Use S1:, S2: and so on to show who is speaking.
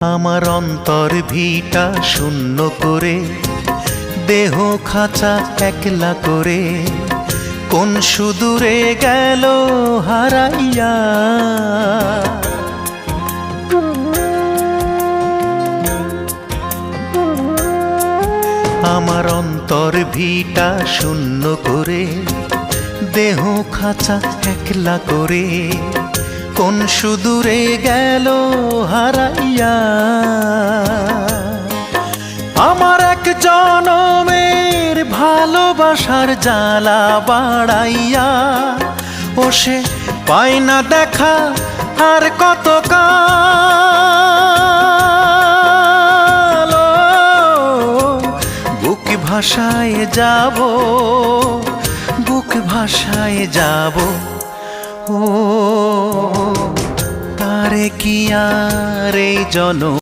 S1: আমার অন্তর ভিটা শূন্য করে, দেহ খাঁচা একলা করে, কোন সুদূরে গেল হারাইয়া। আমার অন্তর ভিটা শূন্য করে, দেহ খাঁচা একলা করে, কোন সুদূরে গেল হারাইয়া। আমার এক জনমের ভালোবাসার জ্বালা বাড়াইয়া, ও সে পায় না দেখা আর কত কাল। বুক ভাষায় যাব, বুক ভাষায় যাব, ও তারে কি আর এই জন